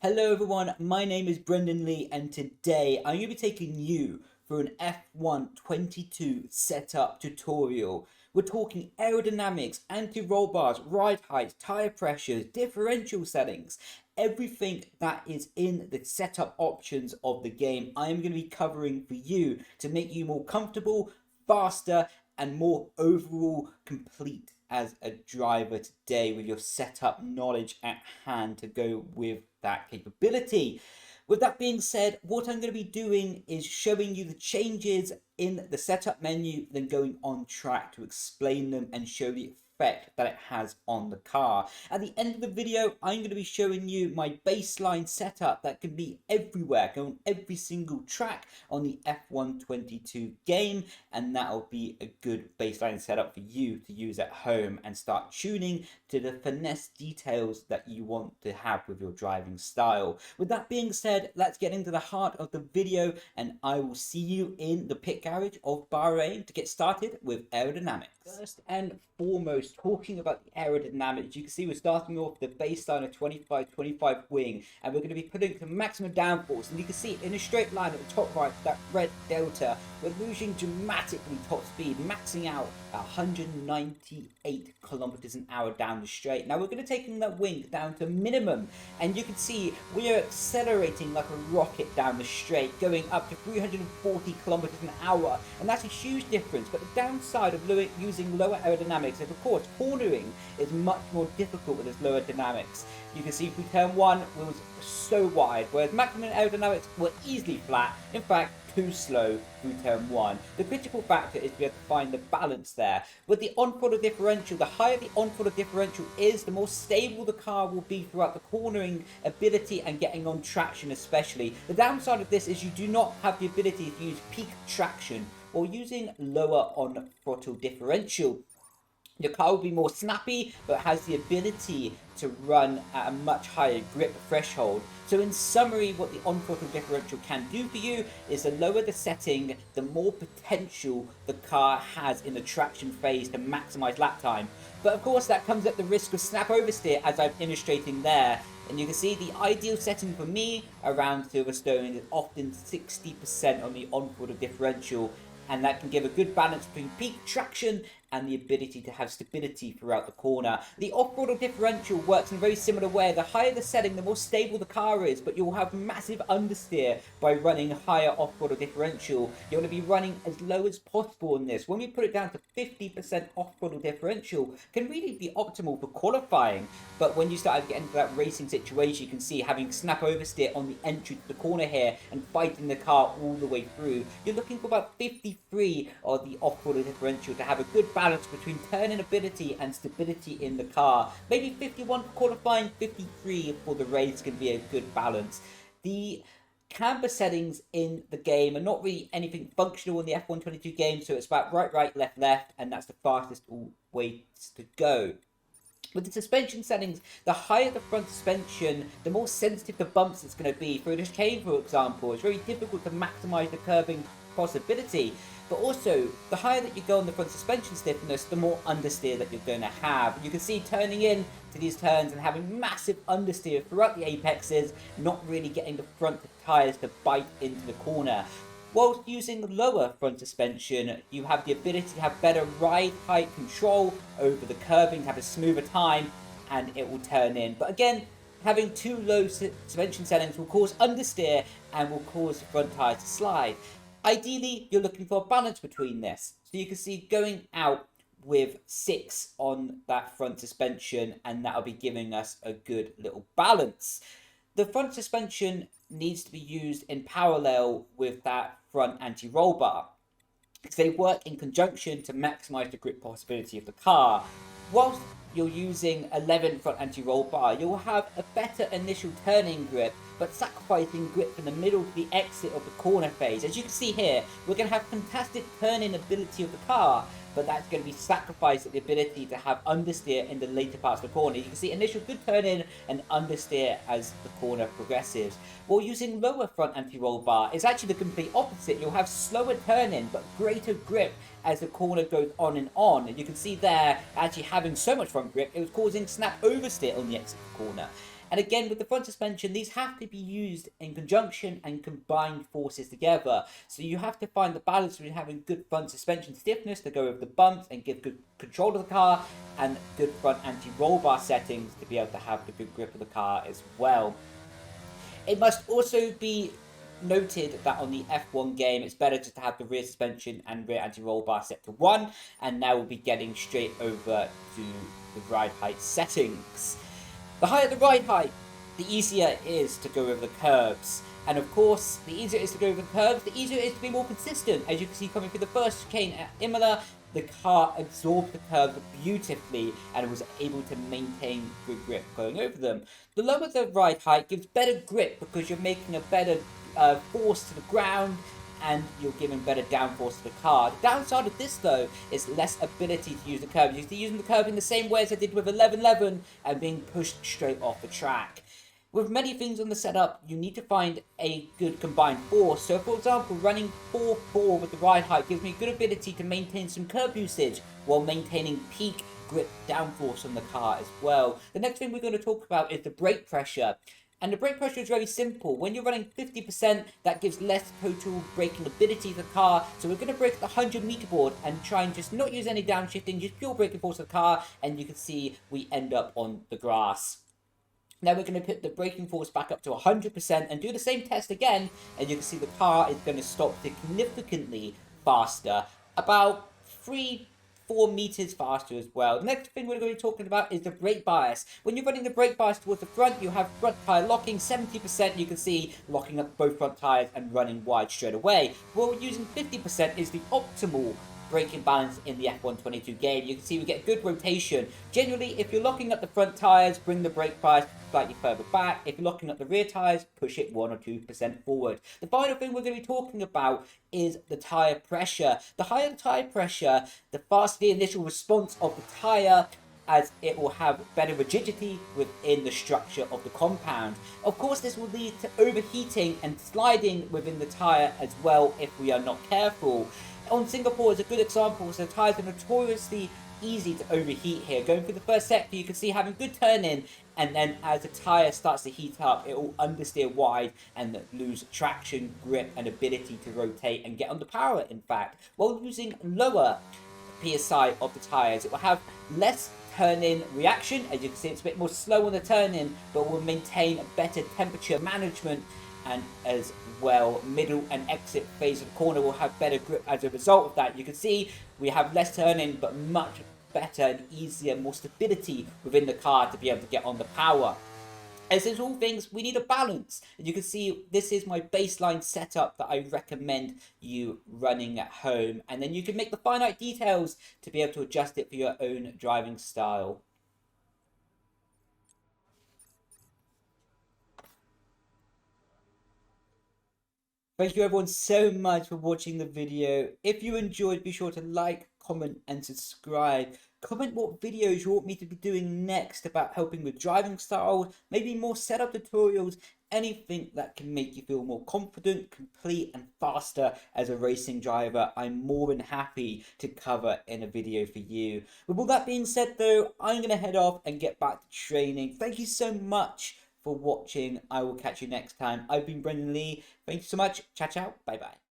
Hello everyone, my name is Brendan Lee and today I'm going to be taking you through an F1 22 setup tutorial. We're talking aerodynamics, anti-roll bars, ride heights, tyre pressures, differential settings, everything that is in the setup options of the game I am going to be covering for you to make you more comfortable, faster and more overall complete as a driver today with your setup knowledge at hand to go with that capability. With that being said, what I'm going to be doing is showing you the changes in the setup menu, then going on track to explain them and show the effect that it has on the car. At the end of the video, I'm going to be showing you my baseline setup that can be everywhere, go on every single track on the F1 22 game, and that'll be a good baseline setup for you to use at home and start tuning to the finesse details that you want to have with your driving style. With that being said, let's get into the heart of the video and I will see you in the pit garage of Bahrain to get started with aerodynamics. First and foremost, talking about the aerodynamics, you can see we're starting off the baseline of 25 wing and we're going to be putting the maximum downforce, and you can see in a straight line at the top right, that red delta, we're losing dramatically top speed, maxing out at 198 kilometers an hour down the straight. Now we're going to take that wing down to minimum, and you can see we are accelerating like a rocket down the straight, going up to 340 kilometers an hour, and that's a huge difference. But the downside of using lower aerodynamics is, of course, cornering is much more difficult with this lower dynamics. You can see through turn one, it was so wide, whereas maximum aerodynamics were easily flat. In fact, too slow through turn one. The critical factor is to be able to find the balance there. With the on-throttle differential, the higher the on-throttle differential is, the more stable the car will be throughout the cornering ability and getting on traction especially. The downside of this is you do not have the ability to use peak traction or using lower on-throttle differential. Your car will be more snappy, but has the ability to run at a much higher grip threshold. So in summary, what the on-throttle differential can do for you is the lower the setting, the more potential the car has in the traction phase to maximize lap time. But of course, that comes at the risk of snap oversteer, as I'm illustrating there. And you can see the ideal setting for me around Silverstone is often 60% on the on-throttle differential, and that can give a good balance between peak traction and the ability to have stability throughout the corner. The off-throttle differential works in a very similar way. The higher the setting, the more stable the car is, but you'll have massive understeer by running higher off-throttle differential. You want to be running as low as possible in this. When we put it down to 50% off-throttle differential, can really be optimal for qualifying, but when you start to get into that racing situation, you can see having snap oversteer on the entry to the corner here and fighting the car all the way through, you're looking for about 53 of the off-throttle differential to have a good balance between turning ability and stability in the car. Maybe 51 for qualifying, 53 for the race can be a good balance. The camber settings in the game are not really anything functional in the F1 22 game, so it's about right, left, and that's the fastest way to go. With the suspension settings, the higher the front suspension, the more sensitive the bumps it's going to be. For a chicane, for example, it's very difficult to maximize the curbing possibility. But also, the higher that you go on the front suspension stiffness, the more understeer that you're going to have. You can see turning in to these turns and having massive understeer throughout the apexes, not really getting the front tyres to bite into the corner. Whilst using lower front suspension, you have the ability to have better ride height control over the curbing, to have a smoother time, and it will turn in. But again, having too low suspension settings will cause understeer and will cause the front tyres to slide. Ideally, you're looking for a balance between this. So you can see going out with 6 on that front suspension, and that'll be giving us a good little balance. The front suspension needs to be used in parallel with that front anti-roll bar, because they work in conjunction to maximize the grip possibility of the car. Whilst you're using 11 front anti-roll bar, you'll have a better initial turning grip, but sacrificing grip from the middle to the exit of the corner phase. As you can see here, we're going to have fantastic turning ability of the car, but that's going to be sacrificed at the ability to have understeer in the later parts of the corner. You can see initial good turn in and understeer as the corner progresses. While using lower front anti-roll bar, it's actually the complete opposite. You'll have slower turn in, but greater grip as the corner goes on and on. And you can see there, actually having so much front grip, it was causing snap oversteer on the exit of the corner. And again, with the front suspension, these have to be used in conjunction and combined forces together. So you have to find the balance between having good front suspension stiffness to go over the bumps and give good control of the car, and good front anti-roll bar settings to be able to have the good grip of the car as well. It must also be noted that on the F1 game, it's better just to have the rear suspension and rear anti-roll bar set to 1, and now we'll be getting straight over to the ride height settings. The higher the ride height, the easier it is to go over the curves. And of course, the easier it is to go over the curves, the easier it is to be more consistent. As you can see coming through the first chicane at Imola, the car absorbed the curves beautifully and was able to maintain good grip going over them. The lower the ride height gives better grip because you're making a better force to the ground and you're giving better downforce to the car. The downside of this though is less ability to use the curve. You're using the curve in the same way as I did with 1111 and being pushed straight off the track. With many things on the setup, you need to find a good combined force. So for example, running 4-4 with the ride height gives me good ability to maintain some curb usage while maintaining peak grip downforce on the car as well. The next thing we're going to talk about is the brake pressure. And the brake pressure is very simple. When you're running 50%, that gives less total braking ability to the car. So we're going to brake at the 100 meter board and try and just not use any downshifting, just pure braking force of the car. And you can see we end up on the grass. Now we're going to put the braking force back up to 100% and do the same test again. And you can see the car is going to stop significantly faster, about 3-4 meters faster as well. The next thing we're going to be talking about is the brake bias. When you're running the brake bias towards the front, you have front tire locking, 70%, you can see locking up both front tires and running wide straight away. What we're using 50% is the optimal braking balance in the F1 22 game. You can see we get good rotation. Generally, if you're locking up the front tyres, bring the brake bias slightly further back. If you're locking up the rear tyres, push it 1 or 2% forward. The final thing we're going to be talking about is the tyre pressure. The higher the tyre pressure, the faster the initial response of the tyre, as it will have better rigidity within the structure of the compound. Of course, this will lead to overheating and sliding within the tyre as well if we are not careful. On Singapore is a good example, so the tyres are notoriously easy to overheat here. Going through the first sector, you can see having good turn-in, and then as the tyre starts to heat up, it will understeer wide and lose traction, grip, and ability to rotate and get under power, in fact. While using lower PSI of the tyres, it will have less turn-in reaction. As you can see, it's a bit more slow on the turn-in, but will maintain better temperature management, and as well, middle and exit phase of the corner will have better grip as a result of that. You can see we have less turn-in, but much better and easier, more stability within the car to be able to get on the power. As is all things, we need a balance. And you can see this is my baseline setup that I recommend you running at home. And then you can make the finite details to be able to adjust it for your own driving style. Thank you everyone so much for watching the video. If you enjoyed, be sure to like, comment and subscribe. Comment what videos you want me to be doing next about helping with driving style, maybe more setup tutorials, anything that can make you feel more confident, complete and faster as a racing driver. I'm more than happy to cover in a video for you. With all that being said though, I'm going to head off and get back to training. Thank you so much for watching. I will catch you next time. I've been Brendan Lee. Thank you so much. Ciao, ciao. Bye, bye.